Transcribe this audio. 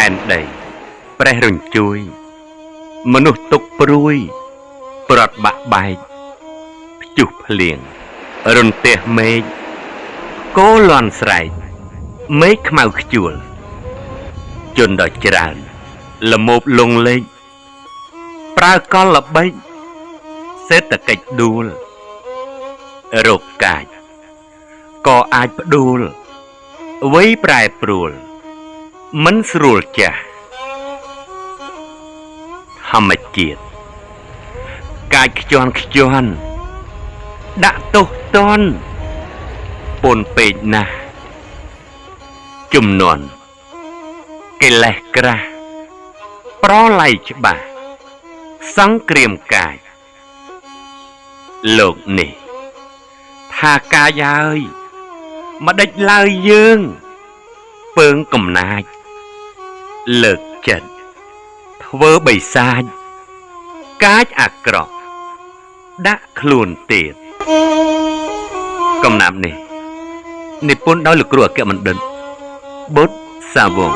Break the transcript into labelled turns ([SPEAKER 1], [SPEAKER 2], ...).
[SPEAKER 1] ែនដីប្រេះរញ្ជួយមនុស្សទុកព្រួយប្រត់បាក់បែកព្យុះភ្លៀងរន្ទះមេឃគោលាន់ស្រែកមេឃខ្មៅខ្ជួលជន់ដល់ច្រើនល្មោបលងលេងប្រើកលល្បិចសេដ្ឋកិច្ចដួលរោគកាចក៏អាចផ្ដួលអ្វីប្រែប្រួលមិនស្រួលចាស់ធម្មជាតិកាចខ្ជន់ខ្ជន់ដាក់ទោសតន់ពន់ពេកណាស់ជំនន់កិលេសក្រាស់ប្រឡ័យច្បាស់សង្គ្រាមកាយលោកនេះថាកាយហើយមិនដេចឡើយយើងពើងកំណាចលើកចិត្តធ្វើបិសាចកាចអាក្រក់ដាក់ខ្លួនទៀតកំណាប់នេះនិពន្ធដោយលោកគ្រូអគ្គបណ្ឌិតបុត្រសាវង